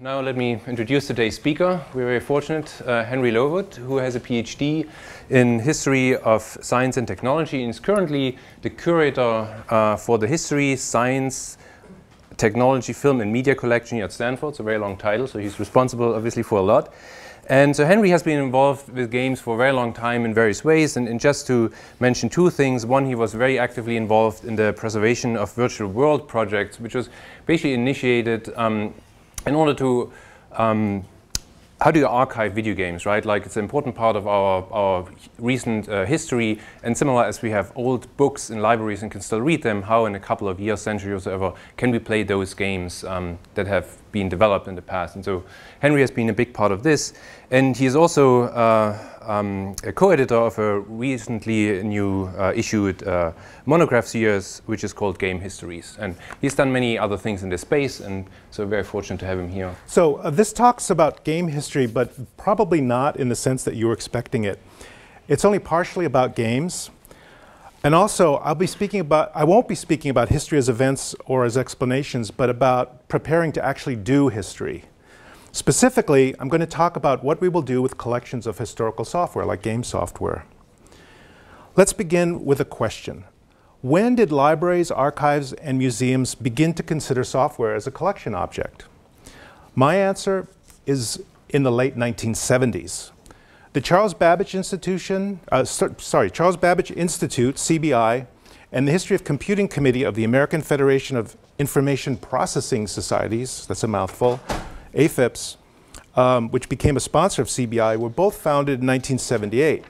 Now let me introduce today's speaker. We're very fortunate, Henry Lowood, who has a PhD in history of science and technology and is currently the curator for the history, science, technology, film and media collection here at Stanford. It's a very long title, so he's responsible obviously for a lot. And so Henry has been involved with games for a very long time in various ways. And just to mention two things, one, he was very actively involved in the preservation of virtual world projects, which was basically initiated in order to, how do you archive video games, right? Like, it's an important part of our recent history, and similar as we have old books in libraries and can still read them, how in a couple of years, centuries or whatever, can we play those games that have been developed in the past. And so Henry has been a big part of this, and he is also a co-editor of a recently new issued monograph series, which is called Game Histories. And he's done many other things in this space, and so we're very fortunate to have him here. So this talks about game history, but probably not in the sense that you were expecting it. It's only partially about games. And also, I won't be speaking about history as events or as explanations, but about preparing to actually do history. Specifically, I'm going to talk about what we will do with collections of historical software, like game software. Let's begin with a question. When did libraries, archives, and museums begin to consider software as a collection object? My answer is in the late 1970s. The Charles Babbage Institute, CBI, and the History of Computing Committee of the American Federation of Information Processing Societies, that's a mouthful, AFIPS, which became a sponsor of CBI, were both founded in 1978.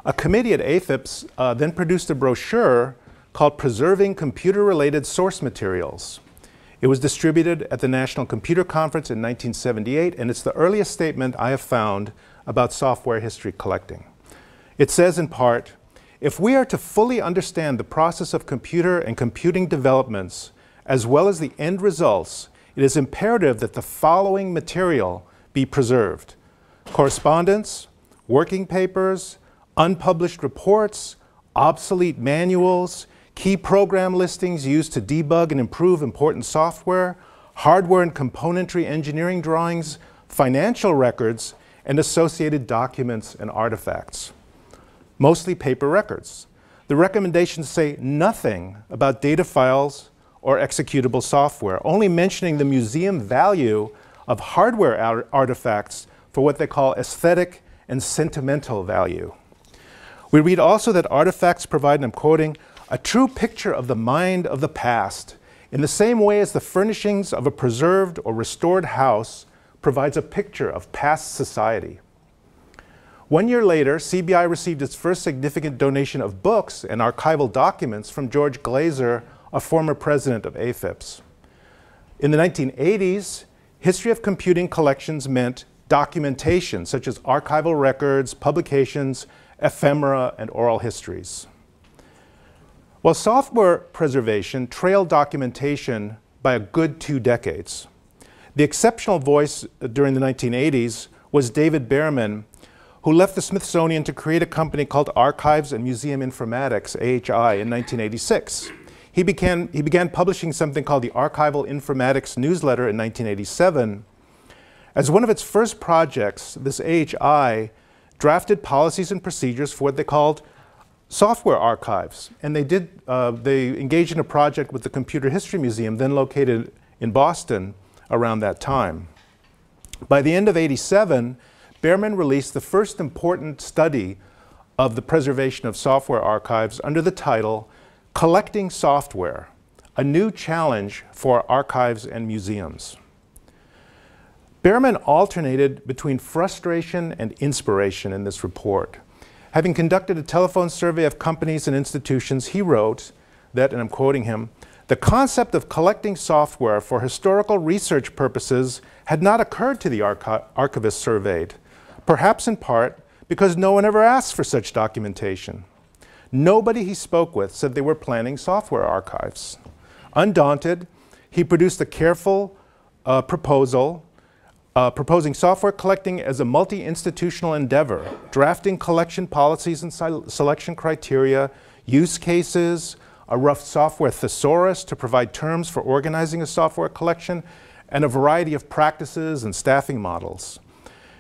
A committee at AFIPS then produced a brochure called Preserving Computer-Related Source Materials. It was distributed at the National Computer Conference in 1978, and it's the earliest statement I have found about software history collecting. It says in part, if we are to fully understand the process of computer and computing developments, as well as the end results, it is imperative that the following material be preserved: correspondence, working papers, unpublished reports, obsolete manuals, key program listings used to debug and improve important software, hardware and componentry engineering drawings, financial records, and associated documents and artifacts. Mostly paper records. The recommendations say nothing about data files or executable software, only mentioning the museum value of hardware artifacts for what they call aesthetic and sentimental value. We read also that artifacts provide, and I'm quoting, a true picture of the mind of the past, in the same way as the furnishings of a preserved or restored house provides a picture of past society. 1 year later, CBI received its first significant donation of books and archival documents from George Glaser, a former president of AFIPS. In the 1980s, history of computing collections meant documentation, such as archival records, publications, ephemera, and oral histories. While software preservation trailed documentation by a good 2 decades, the exceptional voice during the 1980s was David Behrman, who left the Smithsonian to create a company called Archives and Museum Informatics, AHI, in 1986. He began publishing something called the Archival Informatics Newsletter in 1987. As one of its first projects, this AHI drafted policies and procedures for what they called software archives. And they engaged in a project with the Computer History Museum, then located in Boston, around that time. By the end of '87, Behrman released the first important study of the preservation of software archives under the title Collecting Software, a New Challenge for Archives and Museums. Behrman alternated between frustration and inspiration in this report. Having conducted a telephone survey of companies and institutions, he wrote that, and I'm quoting him, the concept of collecting software for historical research purposes had not occurred to the archivists surveyed, perhaps in part because no one ever asked for such documentation. Nobody he spoke with said they were planning software archives. Undaunted, he produced a careful proposal proposing software collecting as a multi-institutional endeavor, drafting collection policies and selection criteria, use cases, a rough software thesaurus to provide terms for organizing a software collection, and a variety of practices and staffing models.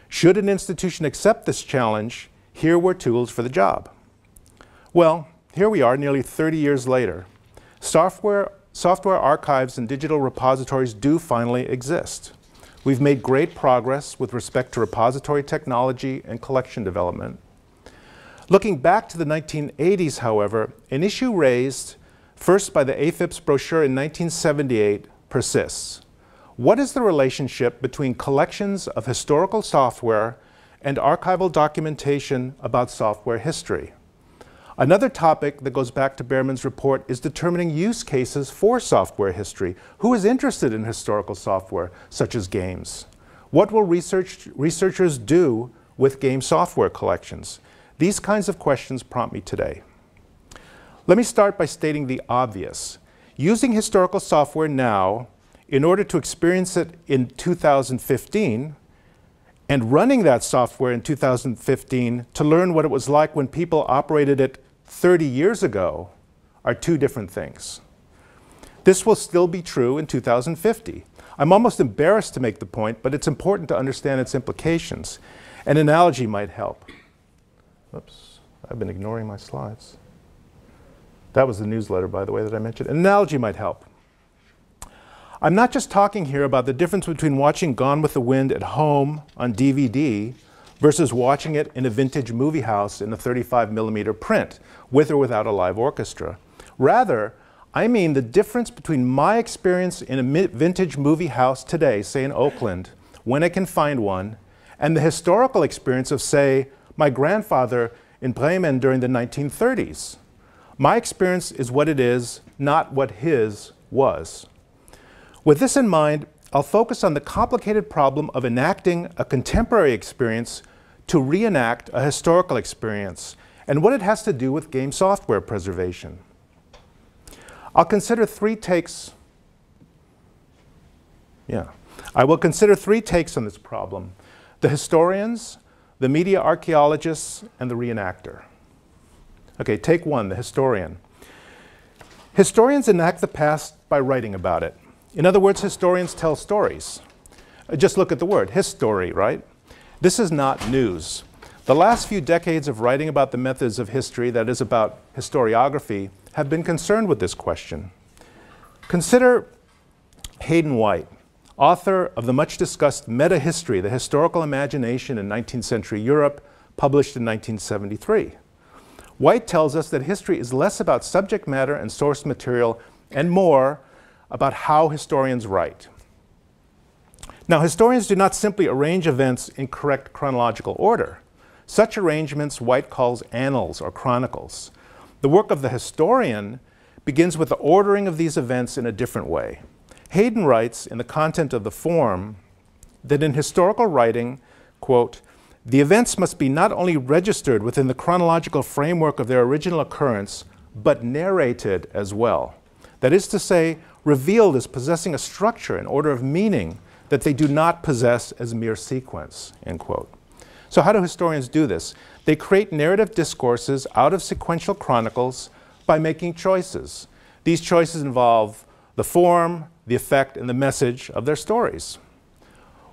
Should an institution accept this challenge, here were tools for the job. Well, here we are nearly 30 years later. Software archives and digital repositories do finally exist. We've made great progress with respect to repository technology and collection development. Looking back to the 1980s, however, an issue raised first by the AFIPS brochure in 1978 persists. What is the relationship between collections of historical software and archival documentation about software history? Another topic that goes back to Behrman's report is determining use cases for software history. Who is interested in historical software, such as games? What will researchers do with game software collections? These kinds of questions prompt me today. Let me start by stating the obvious. Using historical software now, in order to experience it in 2015, and running that software in 2015 to learn what it was like when people operated it 30 years ago, are two different things. This will still be true in 2050. I'm almost embarrassed to make the point, but it's important to understand its implications. An analogy might help. Oops, I've been ignoring my slides. That was the newsletter, by the way, that I mentioned. An analogy might help. I'm not just talking here about the difference between watching Gone with the Wind at home on DVD versus watching it in a vintage movie house in a 35mm print, with or without a live orchestra. Rather, I mean the difference between my experience in a vintage movie house today, say in Oakland, when I can find one, and the historical experience of, say, my grandfather in Bremen during the 1930s. My experience is what it is, not what his was. With this in mind, I'll focus on the complicated problem of enacting a contemporary experience to reenact a historical experience, and what it has to do with game software preservation. I'll consider three takes. I will consider three takes on this problem: the historians, the media archaeologists, and the reenactor. Okay, take one, the historian. Historians enact the past by writing about it. In other words, historians tell stories. Just look at the word, history, right? This is not news. The last few decades of writing about the methods of history, that is about historiography, have been concerned with this question. Consider Hayden White, author of the much discussed Meta-History, The Historical Imagination in 19th Century Europe, published in 1973. White tells us that history is less about subject matter and source material and more about how historians write. Now, historians do not simply arrange events in correct chronological order. Such arrangements White calls annals or chronicles. The work of the historian begins with the ordering of these events in a different way. Hayden writes in the content of the form that in historical writing, quote, the events must be not only registered within the chronological framework of their original occurrence, but narrated as well. That is to say, revealed as possessing a structure and order of meaning that they do not possess as mere sequence, end quote. So how do historians do this? They create narrative discourses out of sequential chronicles by making choices. These choices involve the form, the effect, and the message of their stories.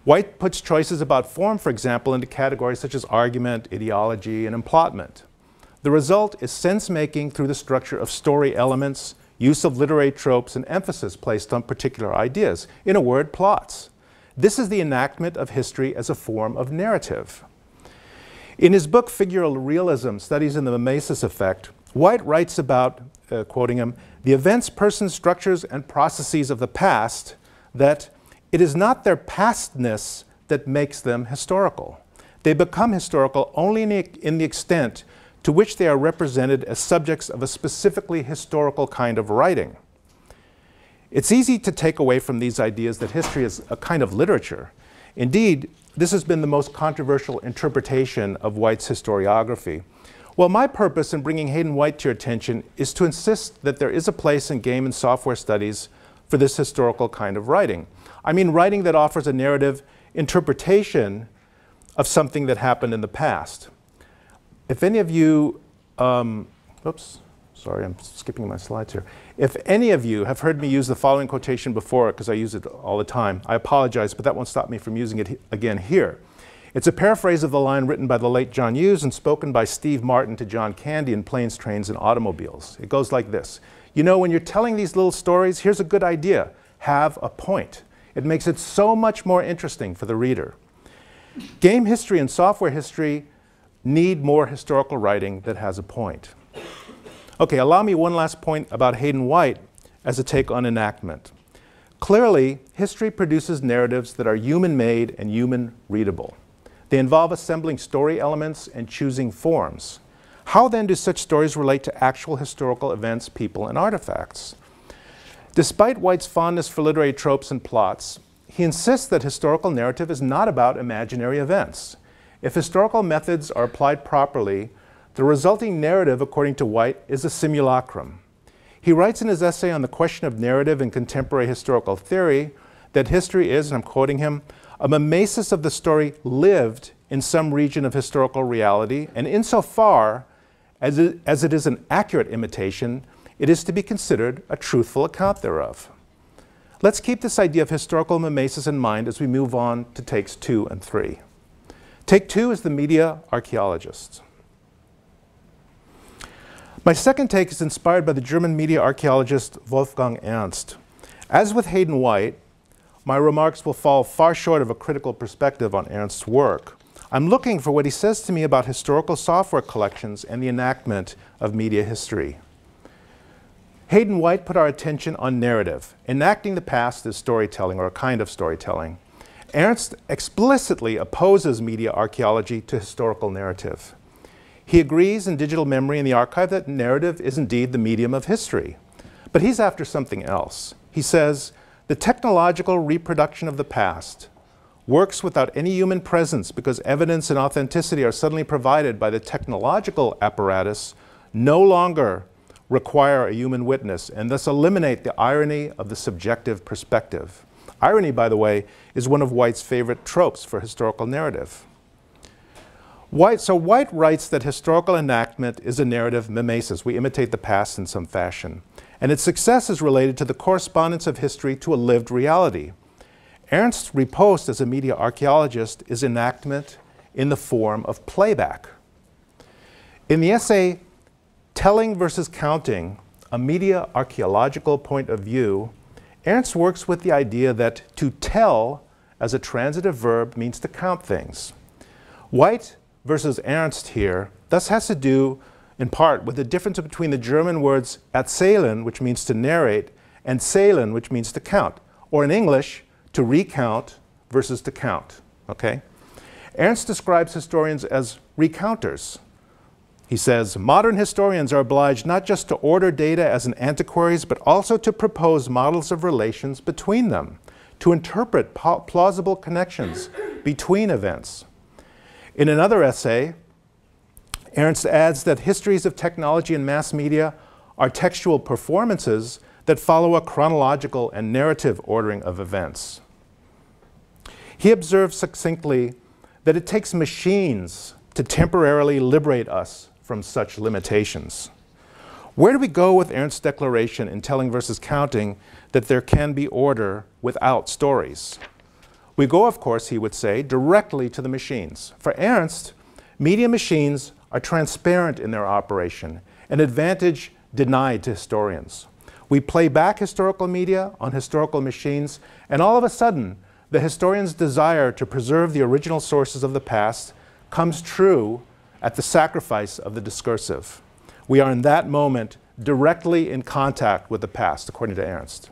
White puts choices about form, for example, into categories such as argument, ideology, and emplotment. The result is sense-making through the structure of story elements, use of literary tropes, and emphasis placed on particular ideas. In a word, plots. This is the enactment of history as a form of narrative. In his book, Figural Realism, Studies in the Mimesis Effect, White writes about, quoting him, the events, persons, structures, and processes of the past that it is not their pastness that makes them historical. They become historical only in the extent to which they are represented as subjects of a specifically historical kind of writing. It's easy to take away from these ideas that history is a kind of literature. Indeed, this has been the most controversial interpretation of White's historiography. Well, my purpose in bringing Hayden White to your attention is to insist that there is a place in game and software studies for this historical kind of writing. I mean writing that offers a narrative interpretation of something that happened in the past. If any of you, Sorry, I'm skipping my slides here. If any of you have heard me use the following quotation before, because I use it all the time, I apologize, but that won't stop me from using it again here. It's a paraphrase of the line written by the late John Hughes and spoken by Steve Martin to John Candy in Planes, Trains, and Automobiles. It goes like this. You know, when you're telling these little stories, here's a good idea. Have a point. It makes it so much more interesting for the reader. Game history and software history need more historical writing that has a point. Okay, allow me one last point about Hayden White as a take on enactment. Clearly, history produces narratives that are human-made and human-readable. They involve assembling story elements and choosing forms. How then do such stories relate to actual historical events, people, and artifacts? Despite White's fondness for literary tropes and plots, he insists that historical narrative is not about imaginary events. If historical methods are applied properly, the resulting narrative, according to White, is a simulacrum. He writes in his essay on the question of narrative in contemporary historical theory that history is, and I'm quoting him, a mimesis of the story lived in some region of historical reality, and insofar as it is an accurate imitation, it is to be considered a truthful account thereof. Let's keep this idea of historical mimesis in mind as we move on to takes 2 and 3. Take 2 is the media archaeologist. My second take is inspired by the German media archaeologist Wolfgang Ernst. As with Hayden White, my remarks will fall far short of a critical perspective on Ernst's work. I'm looking for what he says to me about historical software collections and the enactment of media history. Hayden White put our attention on narrative. Enacting the past is storytelling, or a kind of storytelling. Ernst explicitly opposes media archaeology to historical narrative. He agrees in Digital Memory and the Archive that narrative is indeed the medium of history. But he's after something else. He says, the technological reproduction of the past works without any human presence because evidence and authenticity are suddenly provided by the technological apparatus, no longer require a human witness, and thus eliminate the irony of the subjective perspective. Irony, by the way, is one of White's favorite tropes for historical narrative. White writes that historical enactment is a narrative mimesis. We imitate the past in some fashion. And its success is related to the correspondence of history to a lived reality. Ernst's riposte as a media archaeologist is enactment in the form of playback. In the essay, Telling versus Counting, a media archaeological point of view, Ernst works with the idea that to tell as a transitive verb means to count things. White versus Ernst here thus has to do in part with the difference between the German words erzählen, which means to narrate, and zählen, which means to count, or in English, to recount versus to count, okay? Ernst describes historians as recounters. He says, modern historians are obliged not just to order data as in antiquaries, but also to propose models of relations between them, to interpret plausible connections between events. In another essay, Ernst adds that histories of technology and mass media are textual performances that follow a chronological and narrative ordering of events. He observes succinctly that it takes machines to temporarily liberate us from such limitations. Where do we go with Ernst's declaration in Telling versus Counting that there can be order without stories? We go, of course, he would say, directly to the machines. For Ernst, media machines are transparent in their operation, an advantage denied to historians. We play back historical media on historical machines, and all of a sudden, the historian's desire to preserve the original sources of the past comes true at the sacrifice of the discursive. We are in that moment directly in contact with the past, according to Ernst.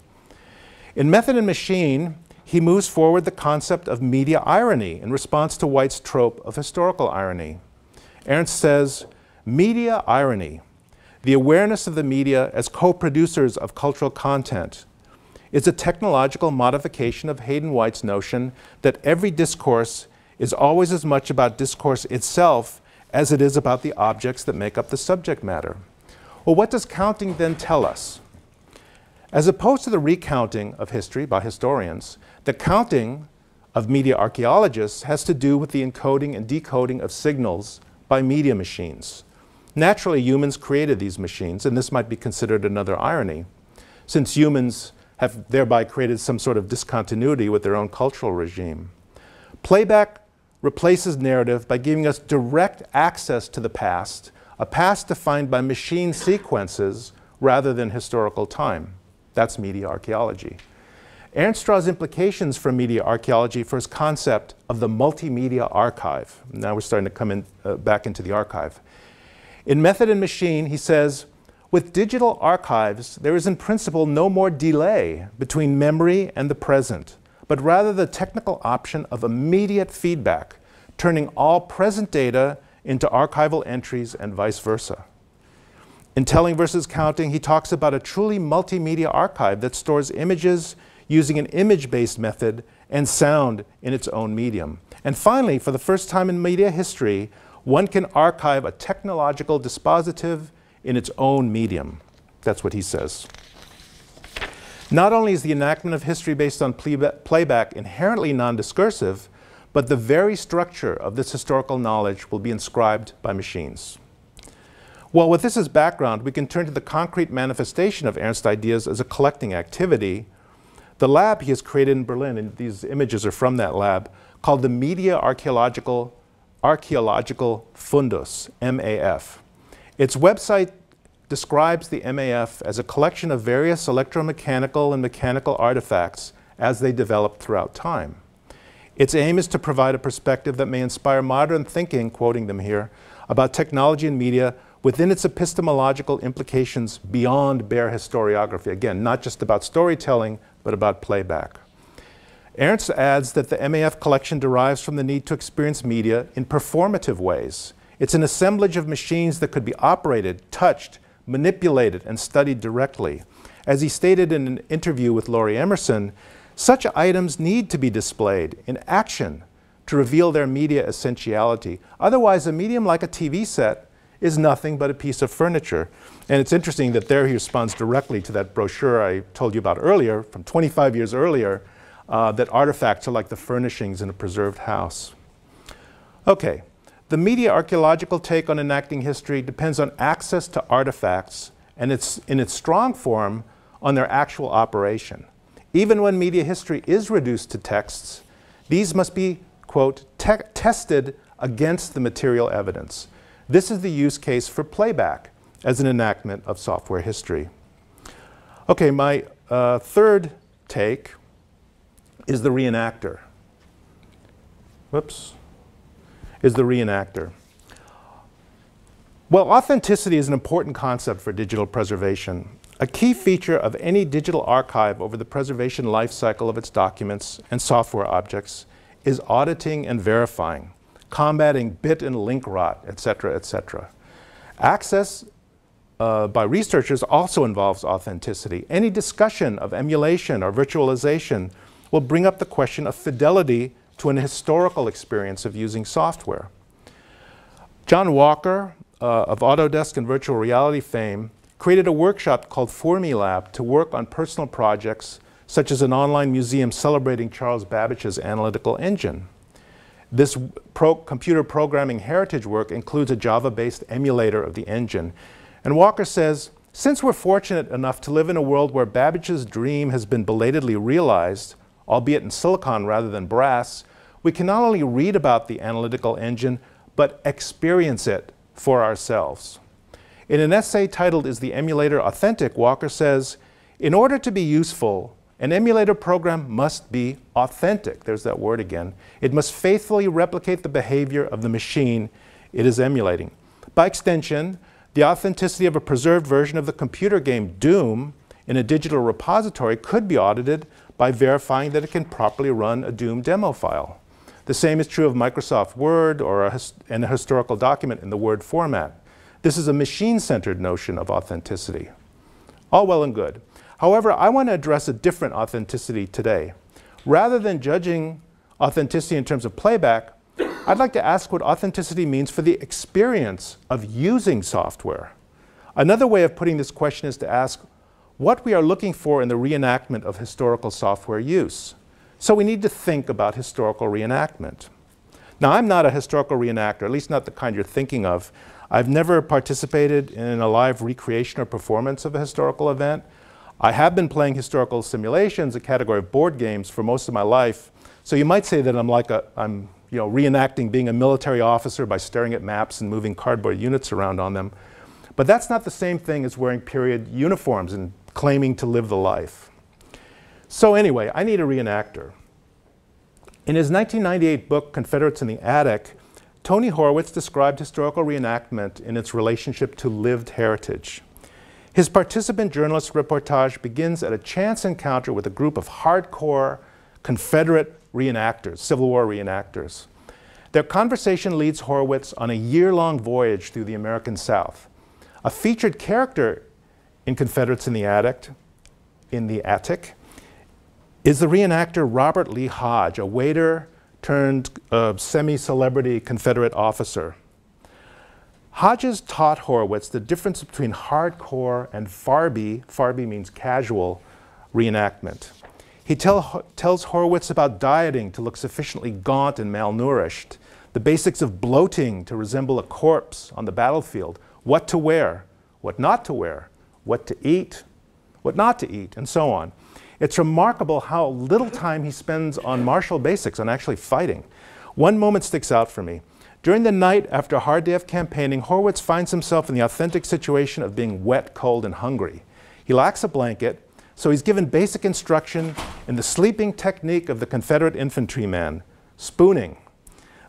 In Method and Machine, he moves forward the concept of media irony in response to White's trope of historical irony. Ernst says, media irony, the awareness of the media as co-producers of cultural content, is a technological modification of Hayden White's notion that every discourse is always as much about discourse itself as it is about the objects that make up the subject matter. Well, what does counting then tell us? As opposed to the recounting of history by historians, the counting of media archaeologists has to do with the encoding and decoding of signals by media machines. Naturally, humans created these machines, and this might be considered another irony, since humans have thereby created some sort of discontinuity with their own cultural regime. Playback replaces narrative by giving us direct access to the past, a past defined by machine sequences rather than historical time. That's media archaeology. Ernst draws implications from media archaeology for his concept of the multimedia archive. Now we're starting to come in, back into the archive. In Method and Machine, he says, with digital archives, there is in principle no more delay between memory and the present, but rather the technical option of immediate feedback, turning all present data into archival entries and vice versa. In Telling versus Counting, he talks about a truly multimedia archive that stores images using an image-based method and sound in its own medium. And finally, for the first time in media history, one can archive a technological dispositive in its own medium. That's what he says. Not only is the enactment of history based on playback inherently non-discursive, but the very structure of this historical knowledge will be inscribed by machines. Well, with this as background, we can turn to the concrete manifestation of Ernst's ideas as a collecting activity. The lab he has created in Berlin, and these images are from that lab, called the Media Archaeological Fundus, MAF. Its website describes the MAF as a collection of various electromechanical and mechanical artifacts as they develop throughout time. Its aim is to provide a perspective that may inspire modern thinking, quoting them here, about technology and media within its epistemological implications beyond bare historiography. Again, not just about storytelling, but about playback. Ernst adds that the MAF collection derives from the need to experience media in performative ways. It's an assemblage of machines that could be operated, touched, manipulated, and studied directly. As he stated in an interview with Laurie Emerson, such items need to be displayed in action to reveal their media essentiality. Otherwise, a medium like a TV set is nothing but a piece of furniture. And it's interesting that there he responds directly to that brochure I told you about earlier, from 25 years earlier, that artifacts are like the furnishings in a preserved house. Okay, the media archaeological take on enacting history depends on access to artifacts, and it's in its strong form on their actual operation. Even when media history is reduced to texts, these must be, quote, tested against the material evidence. This is the use case for playback as an enactment of software history. Okay, my third take is the reenactor. Whoops. Is the reenactor. Well, authenticity is an important concept for digital preservation. A key feature of any digital archive over the preservation life cycle of its documents and software objects is auditing and verifying, combating bit and link rot, etc., etc. Access by researchers also involves authenticity. Any discussion of emulation or virtualization will bring up the question of fidelity to an historical experience of using software. John Walker of Autodesk and virtual reality fame created a workshop called Fermilab to work on personal projects such as an online museum celebrating Charles Babbage's analytical engine. This computer programming heritage work includes a Java-based emulator of the engine. And Walker says, since we're fortunate enough to live in a world where Babbage's dream has been belatedly realized, albeit in silicon rather than brass, we can not only read about the analytical engine, but experience it for ourselves. In an essay titled, Is the Emulator Authentic?, Walker says, in order to be useful, an emulator program must be authentic. There's that word again. It must faithfully replicate the behavior of the machine it is emulating. By extension, the authenticity of a preserved version of the computer game Doom in a digital repository could be audited by verifying that it can properly run a Doom demo file. The same is true of Microsoft Word or a historical document in the Word format. This is a machine-centered notion of authenticity. All well and good. However, I want to address a different authenticity today. Rather than judging authenticity in terms of playback, I'd like to ask what authenticity means for the experience of using software. Another way of putting this question is to ask what we are looking for in the reenactment of historical software use. So we need to think about historical reenactment. Now, I'm not a historical reenactor, at least not the kind you're thinking of. I've never participated in a live recreation or performance of a historical event. I have been playing historical simulations, a category of board games, for most of my life. So you might say that I'm reenacting being a military officer by staring at maps and moving cardboard units around on them. But that's not the same thing as wearing period uniforms and claiming to live the life. So anyway, I need a reenactor. In his 1998 book, Confederates in the Attic, Tony Horwitz described historical reenactment in its relationship to lived heritage. His participant journalist reportage begins at a chance encounter with a group of hardcore Confederate reenactors, Civil War reenactors. Their conversation leads Horwitz on a year-long voyage through the American South. A featured character in Confederates in the Attic is the reenactor Robert Lee Hodge, a waiter turned semi-celebrity Confederate officer. Hodges taught Horwitz the difference between hardcore and farby means casual, reenactment. He tells Horwitz about dieting to look sufficiently gaunt and malnourished, the basics of bloating to resemble a corpse on the battlefield, what to wear, what not to wear, what to eat, what not to eat, and so on. It's remarkable how little time he spends on martial basics, on actually fighting. One moment sticks out for me. During the night after a hard day of campaigning, Horwitz finds himself in the authentic situation of being wet, cold, and hungry. He lacks a blanket, so he's given basic instruction in the sleeping technique of the Confederate infantryman, spooning.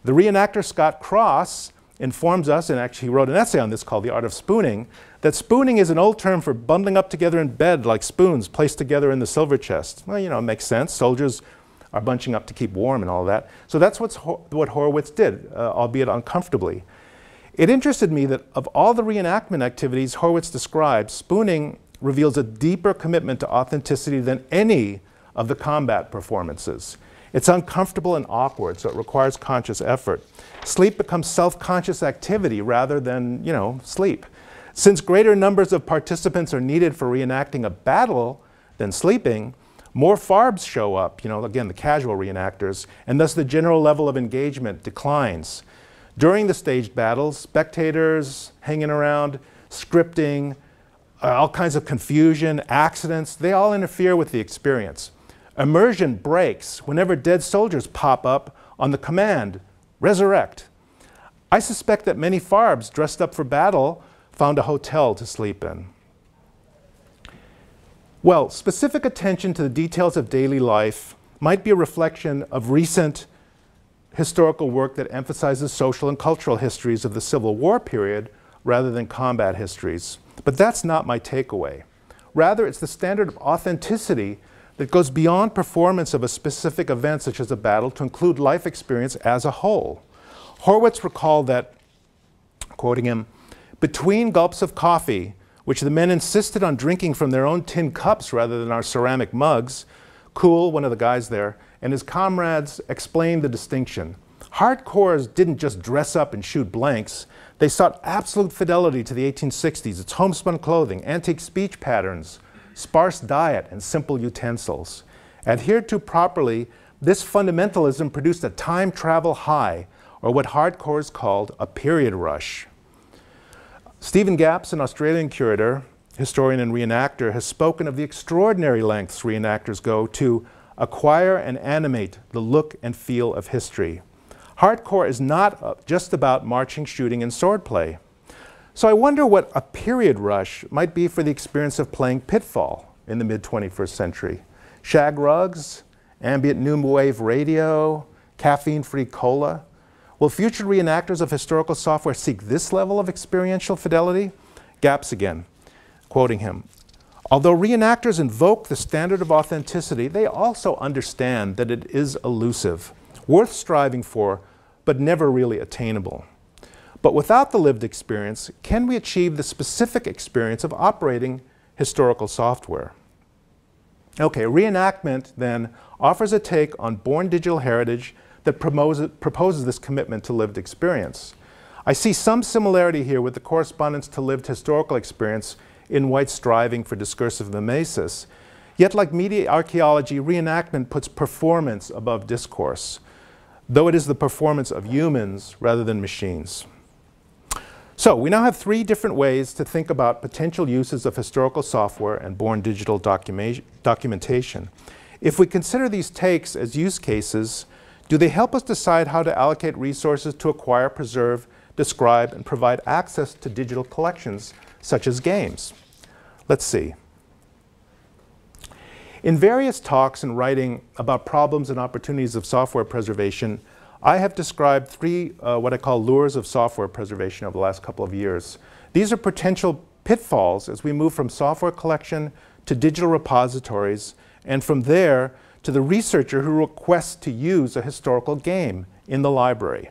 The reenactor Scott Cross informs us, and actually he wrote an essay on this called The Art of Spooning, that spooning is an old term for bundling up together in bed like spoons placed together in the silver chest. Well, it makes sense. Soldiers are bunching up to keep warm and all that. So that's what Horwitz did, albeit uncomfortably. It interested me that of all the reenactment activities Horwitz describes, spooning reveals a deeper commitment to authenticity than any of the combat performances. It's uncomfortable and awkward, so it requires conscious effort. Sleep becomes self-conscious activity rather than, sleep. Since greater numbers of participants are needed for reenacting a battle than sleeping, more farbs show up, again, the casual reenactors, and thus the general level of engagement declines. During the staged battles, spectators hanging around, scripting, all kinds of confusion, accidents, they all interfere with the experience. Immersion breaks whenever dead soldiers pop up on the command, resurrect. I suspect that many farbs dressed up for battle found a hotel to sleep in. Well, specific attention to the details of daily life might be a reflection of recent historical work that emphasizes social and cultural histories of the Civil War period rather than combat histories. But that's not my takeaway. Rather, it's the standard of authenticity that goes beyond performance of a specific event such as a battle to include life experience as a whole. Horwitz recalled that, quoting him, "Between gulps of coffee, which the men insisted on drinking from their own tin cups rather than our ceramic mugs," Cool, one of the guys there, and his comrades explained the distinction. Hardcores didn't just dress up and shoot blanks. They sought absolute fidelity to the 1860s, its homespun clothing, antique speech patterns, sparse diet, and simple utensils. Adhered to properly, this fundamentalism produced a time travel high, or what hardcores called a period rush. Stephen Gapps, an Australian curator, historian and reenactor, has spoken of the extraordinary lengths reenactors go to acquire and animate the look and feel of history. Hardcore is not just about marching, shooting, and swordplay. So I wonder what a period rush might be for the experience of playing Pitfall in the mid-21st century. Shag rugs, ambient new wave radio, caffeine-free cola. Will future reenactors of historical software seek this level of experiential fidelity? Gapps again, quoting him, "Although reenactors invoke the standard of authenticity, they also understand that it is elusive, worth striving for, but never really attainable. But without the lived experience, can we achieve the specific experience of operating historical software?" Okay, reenactment then offers a take on born digital heritage that proposes this commitment to lived experience. I see some similarity here with the correspondence to lived historical experience in White's striving for discursive mimesis. Yet like media archaeology, reenactment puts performance above discourse, though it is the performance of humans rather than machines. So we now have three different ways to think about potential uses of historical software and born digital documentation. If we consider these takes as use cases, do they help us decide how to allocate resources to acquire, preserve, describe, and provide access to digital collections, such as games? Let's see. In various talks and writing about problems and opportunities of software preservation, I have described three what I call lures of software preservation over the last couple of years. These are potential pitfalls as we move from software collection to digital repositories, and from there to the researcher who requests to use a historical game in the library.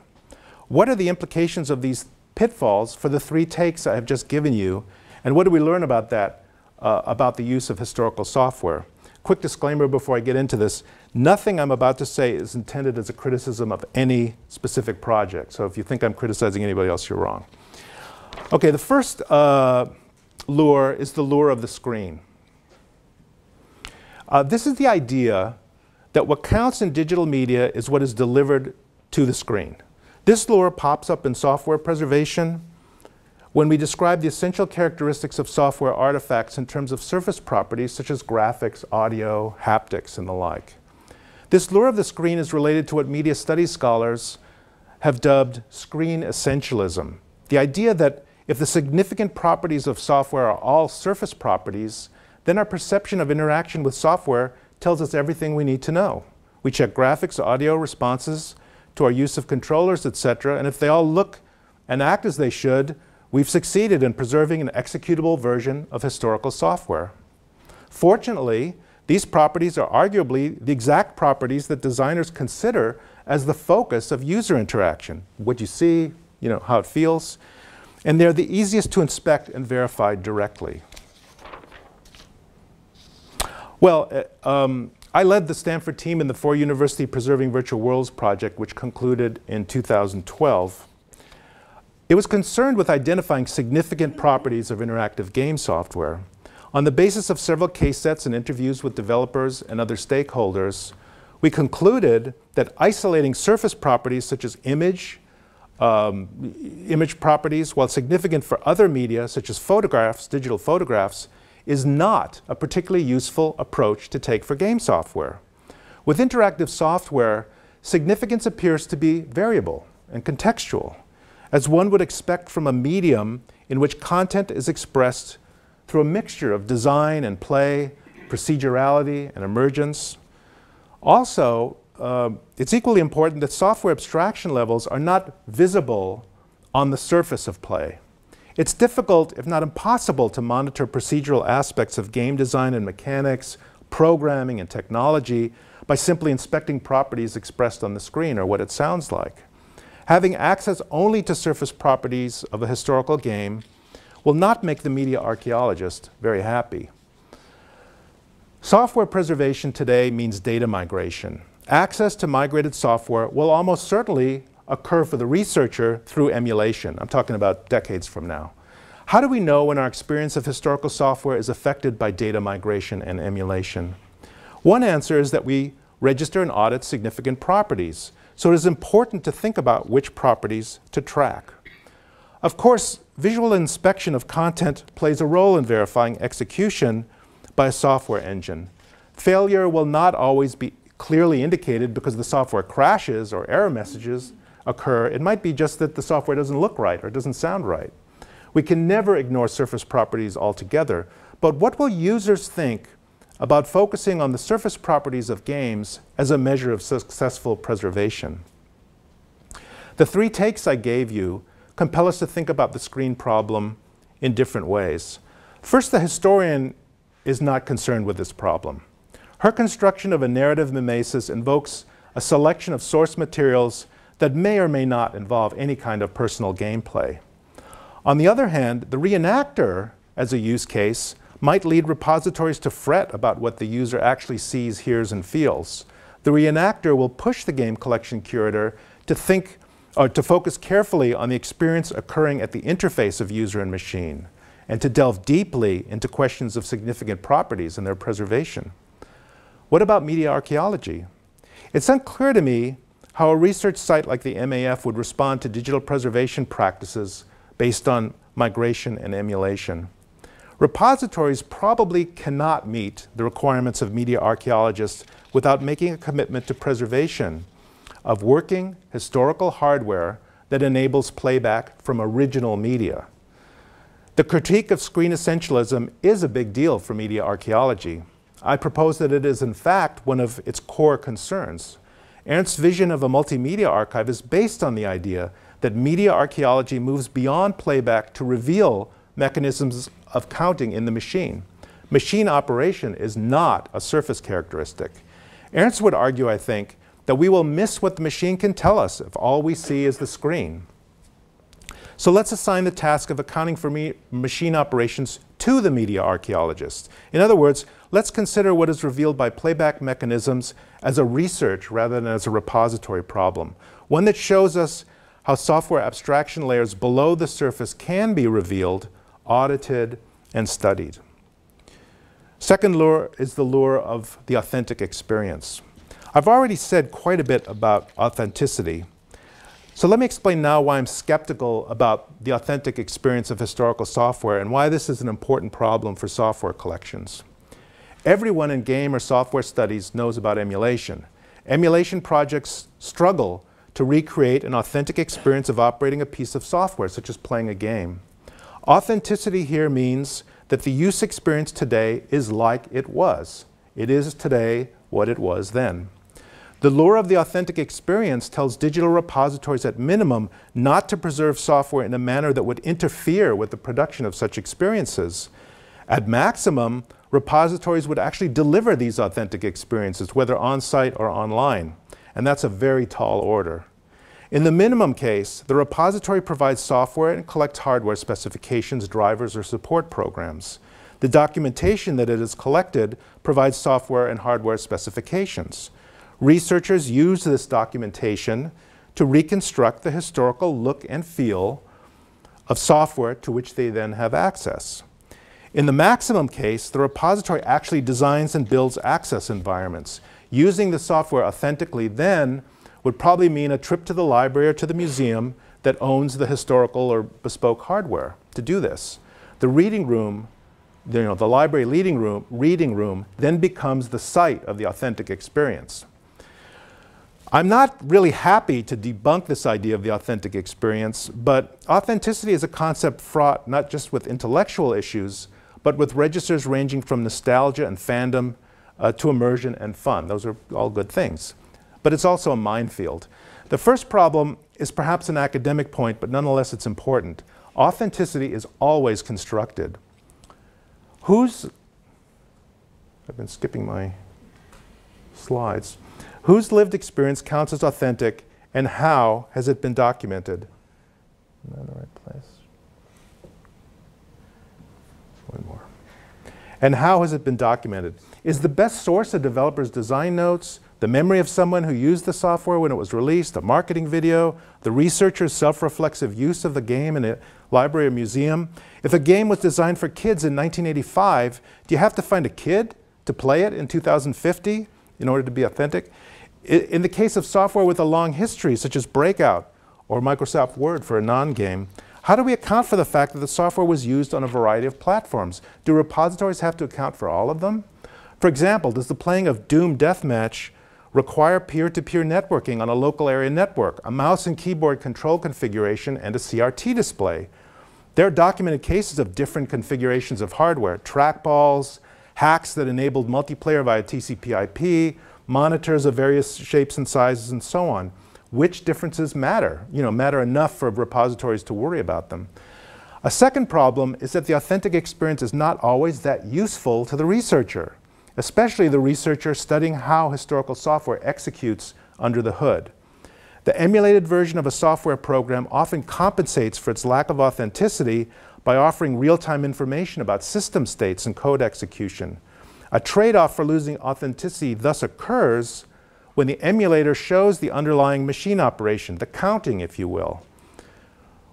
What are the implications of these pitfalls for the three takes I have just given you, and what do we learn about that, about the use of historical software? Quick disclaimer before I get into this, nothing I'm about to say is intended as a criticism of any specific project. So if you think I'm criticizing anybody else, you're wrong. Okay, the first lure is the lure of the screen. This is the idea that what counts in digital media is what is delivered to the screen. This lure pops up in software preservation when we describe the essential characteristics of software artifacts in terms of surface properties such as graphics, audio, haptics, and the like. This lure of the screen is related to what media studies scholars have dubbed screen essentialism. The idea that if the significant properties of software are all surface properties, then our perception of interaction with software tells us everything we need to know. We check graphics, audio responses to our use of controllers, etc., and if they all look and act as they should, we've succeeded in preserving an executable version of historical software. Fortunately, these properties are arguably the exact properties that designers consider as the focus of user interaction. What you see, how it feels, and they're the easiest to inspect and verify directly. Well, I led the Stanford team in the 4 University Preserving Virtual Worlds project, which concluded in 2012. It was concerned with identifying significant properties of interactive game software. On the basis of several case sets and interviews with developers and other stakeholders, we concluded that isolating surface properties such as image properties, while significant for other media such as photographs, digital photographs, is not a particularly useful approach to take for game software. With interactive software, significance appears to be variable and contextual, as one would expect from a medium in which content is expressed through a mixture of design and play, procedurality and emergence. Also, it's equally important that software abstraction levels are not visible on the surface of play. It's difficult, if not impossible, to monitor procedural aspects of game design and mechanics, programming and technology by simply inspecting properties expressed on the screen or what it sounds like. Having access only to surface properties of a historical game will not make the media archaeologist very happy. Software preservation today means data migration. Access to migrated software will almost certainly occur for the researcher through emulation. I'm talking about decades from now. How do we know when our experience of historical software is affected by data migration and emulation? One answer is that we register and audit significant properties. So it is important to think about which properties to track. Of course, visual inspection of content plays a role in verifying execution by a software engine. Failure will not always be clearly indicated because the software crashes or error messages occur. It might be just that the software doesn't look right or doesn't sound right. We can never ignore surface properties altogether, but what will users think about focusing on the surface properties of games as a measure of successful preservation? The three takes I gave you compel us to think about the screen problem in different ways. First, the historian is not concerned with this problem. Her construction of a narrative mimesis invokes a selection of source materials that may or may not involve any kind of personal gameplay. On the other hand, the reenactor, as a use case, might lead repositories to fret about what the user actually sees, hears, and feels. The reenactor will push the game collection curator to think or to focus carefully on the experience occurring at the interface of user and machine, and to delve deeply into questions of significant properties and their preservation. What about media archaeology? It's unclear to me how a research site like the MAF would respond to digital preservation practices based on migration and emulation. Repositories probably cannot meet the requirements of media archaeologists without making a commitment to preservation of working historical hardware that enables playback from original media. The critique of screen essentialism is a big deal for media archaeology. I propose that it is in fact one of its core concerns. Ernst's vision of a multimedia archive is based on the idea that media archaeology moves beyond playback to reveal mechanisms of counting in the machine. Machine operation is not a surface characteristic. Ernst would argue, I think, that we will miss what the machine can tell us if all we see is the screen. So let's assign the task of accounting for machine operations to the media archaeologist. In other words, let's consider what is revealed by playback mechanisms as a research rather than as a repository problem, one that shows us how software abstraction layers below the surface can be revealed, audited, and studied. Second lure is the lure of the authentic experience. I've already said quite a bit about authenticity. So let me explain now why I'm skeptical about the authentic experience of historical software and why this is an important problem for software collections. Everyone in game or software studies knows about emulation. Emulation projects struggle to recreate an authentic experience of operating a piece of software, such as playing a game. Authenticity here means that the use experience today is like it was. It is today what it was then. The lure of the authentic experience tells digital repositories at minimum not to preserve software in a manner that would interfere with the production of such experiences. At maximum, repositories would actually deliver these authentic experiences, whether on-site or online. And that's a very tall order. In the minimum case, the repository provides software and collects hardware specifications, drivers, or support programs. The documentation that it has collected provides software and hardware specifications. Researchers use this documentation to reconstruct the historical look and feel of software to which they then have access. In the maximum case, the repository actually designs and builds access environments. Using the software authentically then would probably mean a trip to the library or to the museum that owns the historical or bespoke hardware to do this. The reading room, the library reading room then becomes the site of the authentic experience. I'm not really happy to debunk this idea of the authentic experience, but authenticity is a concept fraught not just with intellectual issues, but with registers ranging from nostalgia and fandom to immersion and fun. Those are all good things. But it's also a minefield. The first problem is perhaps an academic point, but nonetheless it's important. Authenticity is always constructed. I've been skipping my slides. Whose lived experience counts as authentic, and how has it been documented? Am I in the right place? One more. And how has it been documented? Is the best source a developer's design notes, the memory of someone who used the software when it was released, a marketing video, the researcher's self-reflexive use of the game in a library or museum? If a game was designed for kids in 1985, do you have to find a kid to play it in 2050 in order to be authentic? In the case of software with a long history, such as Breakout or Microsoft Word for a non-game, how do we account for the fact that the software was used on a variety of platforms? Do repositories have to account for all of them? For example, does the playing of Doom Deathmatch require peer-to-peer networking on a local area network, a mouse and keyboard control configuration, and a CRT display? There are documented cases of different configurations of hardware, trackballs, hacks that enabled multiplayer via TCP/IP, monitors of various shapes and sizes, and so on. Which differences matter? Matter enough for repositories to worry about them. A second problem is that the authentic experience is not always that useful to the researcher, especially the researcher studying how historical software executes under the hood. The emulated version of a software program often compensates for its lack of authenticity by offering real-time information about system states and code execution. A trade-off for losing authenticity thus occurs when the emulator shows the underlying machine operation, the counting, if you will.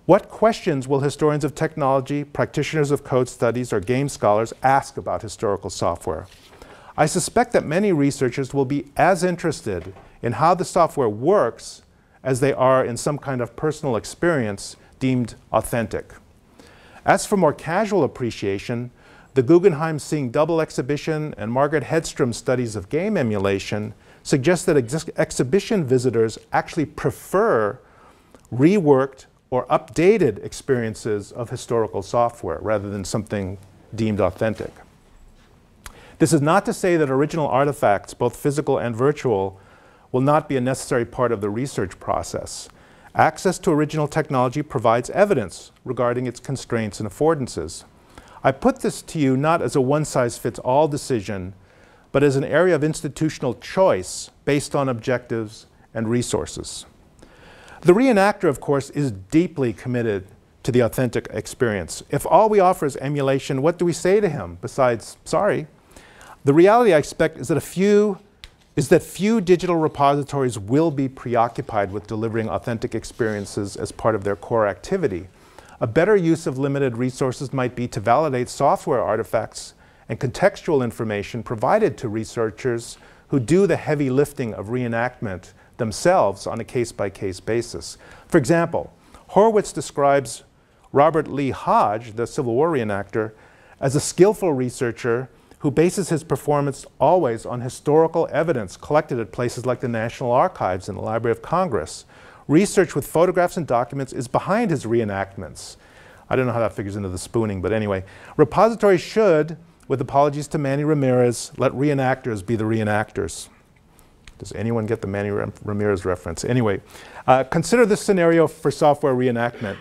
What questions will historians of technology, practitioners of code studies, or game scholars ask about historical software? I suspect that many researchers will be as interested in how the software works as they are in some kind of personal experience deemed authentic. As for more casual appreciation, the Guggenheim Seeing Double exhibition and Margaret Hedstrom's studies of game emulation suggest that exhibition visitors actually prefer reworked or updated experiences of historical software rather than something deemed authentic. This is not to say that original artifacts, both physical and virtual, will not be a necessary part of the research process. Access to original technology provides evidence regarding its constraints and affordances. I put this to you not as a one-size-fits-all decision, but as an area of institutional choice based on objectives and resources. The reenactor, of course, is deeply committed to the authentic experience. If all we offer is emulation, what do we say to him besides, sorry? The reality I expect is that few digital repositories will be preoccupied with delivering authentic experiences as part of their core activity. A better use of limited resources might be to validate software artifacts and contextual information provided to researchers who do the heavy lifting of reenactment themselves on a case-by-case basis. For example, Horowitz describes Robert Lee Hodge, the Civil War reenactor, as a skillful researcher who bases his performance always on historical evidence collected at places like the National Archives and the Library of Congress. Research with photographs and documents is behind his reenactments. I don't know how that figures into the spooning, but anyway. Repositories should, with apologies to Manny Ramirez, let reenactors be the reenactors. Does anyone get the Manny Ramirez reference? Anyway, consider this scenario for software reenactment.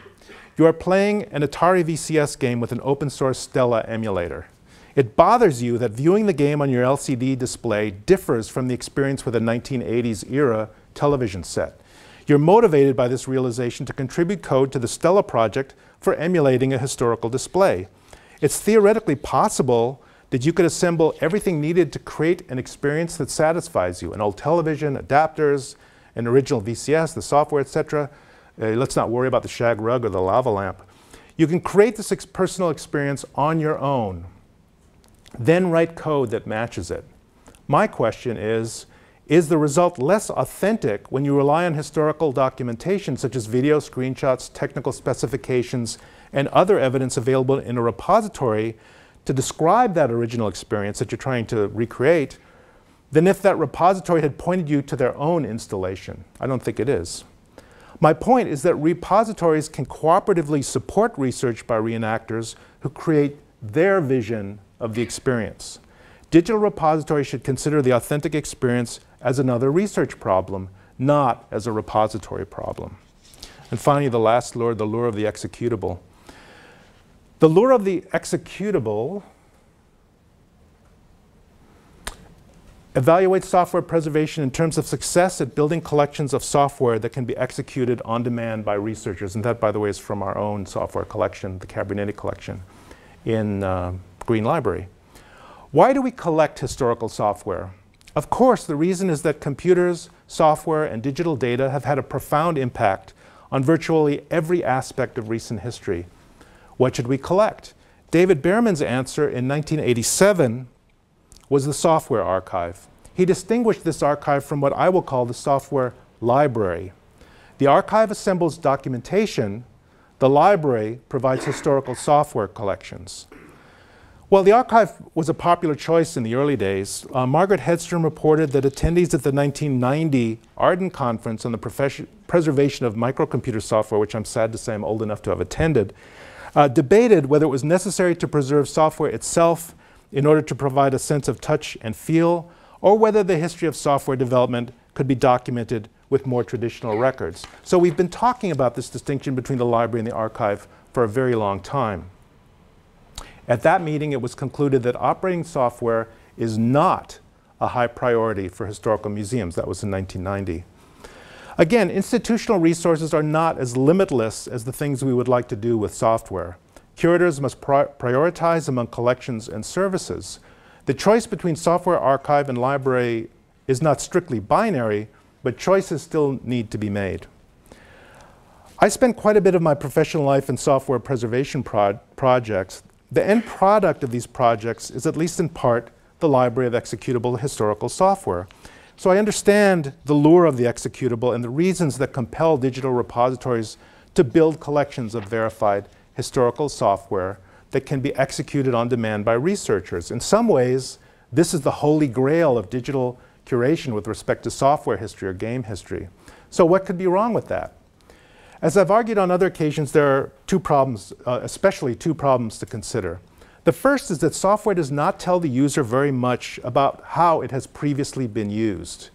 You are playing an Atari VCS game with an open source Stella emulator. It bothers you that viewing the game on your LCD display differs from the experience with a 1980s era television set. You're motivated by this realization to contribute code to the Stella project for emulating a historical display. It's theoretically possible that you could assemble everything needed to create an experience that satisfies you. An old television, adapters, an original VCS, the software, etc. Let's not worry about the shag rug or the lava lamp. You can create this personal experience on your own, then write code that matches it. My question is the result less authentic when you rely on historical documentation such as video, screenshots, technical specifications, and other evidence available in a repository to describe that original experience that you're trying to recreate than if that repository had pointed you to their own installation? I don't think it is. My point is that repositories can cooperatively support research by reenactors who create their vision of the experience. Digital repositories should consider the authentic experience as another research problem, not as a repository problem. And finally, the last lure, the lure of the executable. The lure of the executable evaluates software preservation in terms of success at building collections of software that can be executed on demand by researchers. And that, by the way, is from our own software collection, the Cabernetti collection in Green Library. Why do we collect historical software? Of course, the reason is that computers, software, and digital data have had a profound impact on virtually every aspect of recent history. What should we collect? David Behrman's answer in 1987 was the software archive. He distinguished this archive from what I will call the software library. The archive assembles documentation. The library provides historical software collections. Well, the archive was a popular choice in the early days. Margaret Hedstrom reported that attendees at the 1990 Arden Conference on the Preservation of Microcomputer Software, which I'm sad to say I'm old enough to have attended, debated whether it was necessary to preserve software itself in order to provide a sense of touch and feel, or whether the history of software development could be documented with more traditional records. So we've been talking about this distinction between the library and the archive for a very long time. At that meeting, it was concluded that operating software is not a high priority for historical museums. That was in 1990. Again, institutional resources are not as limitless as the things we would like to do with software. Curators must prioritize among collections and services. The choice between software archive and library is not strictly binary, but choices still need to be made. I spent quite a bit of my professional life in software preservation projects. The end product of these projects is, at least in part, the library of executable historical software. So I understand the lure of the executable and the reasons that compel digital repositories to to build collections of verified historical software that can be executed on demand by researchers. In some ways, this is the holy grail of digital curation with respect to software history or game history. So what could be wrong with that? As I've argued on other occasions, there are two problems, especially two problems to consider. The first is that software does not tell the user very much about how it has previously been used.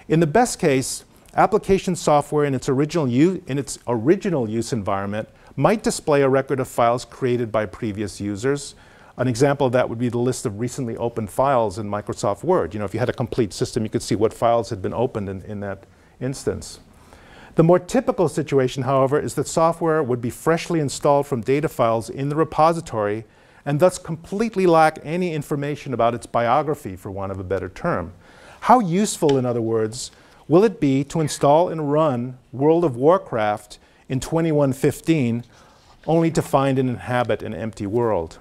In the best case, application software in its original use environment might display a record of files created by previous users. An example of that would be the list of recently opened files in Microsoft Word. You know, if you had a complete system, you could see what files had been opened in that instance. The more typical situation, however, is that software would be freshly installed from data files in the repository and thus completely lack any information about its biography, for want of a better term. How useful, in other words, will it be to install and run World of Warcraft in 2115 only to find and inhabit an empty world?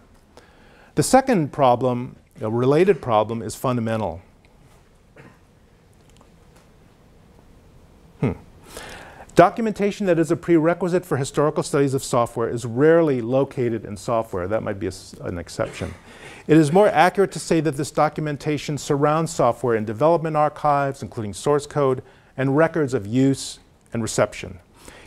The second problem, a related problem, is fundamental. Documentation that is a prerequisite for historical studies of software is rarely located in software. That might be an exception. It is more accurate to say that this documentation surrounds software in development archives, including source code, and records of use and reception.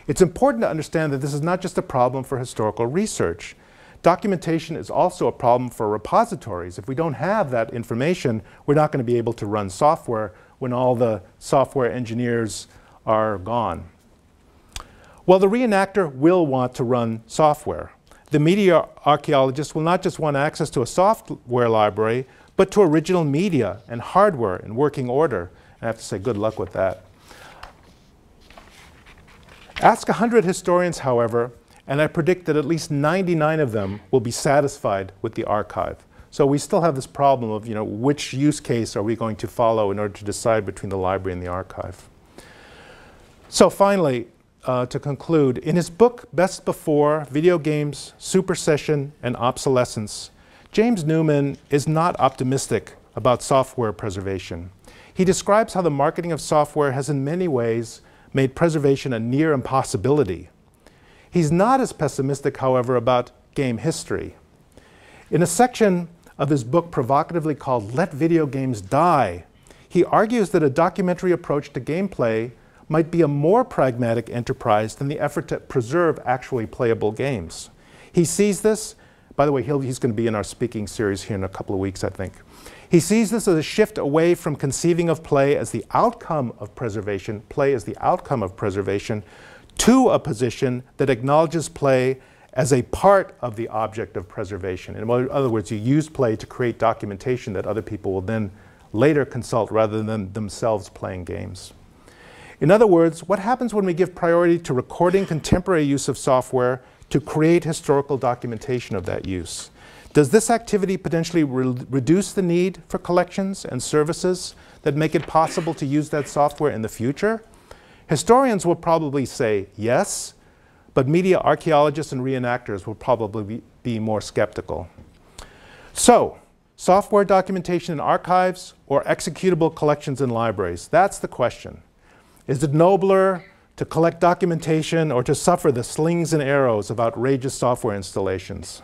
It's important to understand that this is not just a problem for historical research. Documentation is also a problem for repositories. If we don't have that information, we're not going to be able to run software when all the software engineers are gone. Well, the reenactor will want to run software. The media archaeologist will not just want access to a software library, but to original media and hardware in working order. I have to say good luck with that. Ask 100 historians, however, and I predict that at least 99 of them will be satisfied with the archive. So we still have this problem of, which use case are we going to follow in order to decide between the library and the archive. So finally, to conclude, in his book, Best Before, Video Games, Supersession, and Obsolescence, James Newman is not optimistic about software preservation. He describes how the marketing of software has in many ways made preservation a near impossibility. He's not as pessimistic, however, about game history. In a section of his book provocatively called Let Video Games Die, he argues that a documentary approach to gameplay might be a more pragmatic enterprise than the effort to preserve actually playable games. He sees this, by the way, he's going to be in our speaking series here in a couple of weeks, I think. He sees this as a shift away from conceiving of play as the outcome of preservation, to a position that acknowledges play as a part of the object of preservation. In other words, you use play to create documentation that other people will then later consult rather than themselves playing games. In other words, what happens when we give priority to recording contemporary use of software to create historical documentation of that use? Does this activity potentially reduce the need for collections and services that make it possible to use that software in the future? Historians will probably say yes, but media archaeologists and reenactors will probably be more skeptical. So, software documentation in archives or executable collections in libraries? That's the question. Is it nobler to collect documentation or to suffer the slings and arrows of outrageous software installations?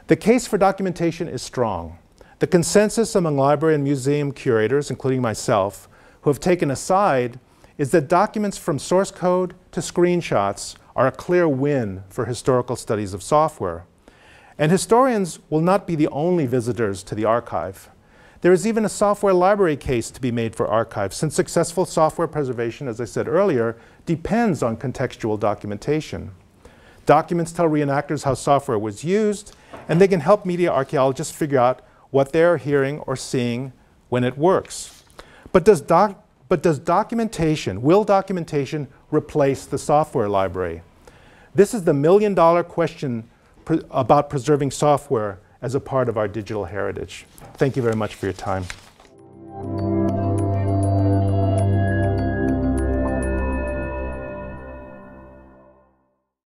The case for documentation is strong. The consensus among library and museum curators, including myself, who have taken a side, is that documents from source code to screenshots are a clear win for historical studies of software. And historians will not be the only visitors to the archive. There is even a software library case to be made for archives, since successful software preservation, as I said earlier, depends on contextual documentation. Documents tell reenactors how software was used, and they can help media archaeologists figure out what they're hearing or seeing when it works. But will documentation replace the software library? This is the million-dollar question about preserving software as a part of our digital heritage. Thank you very much for your time.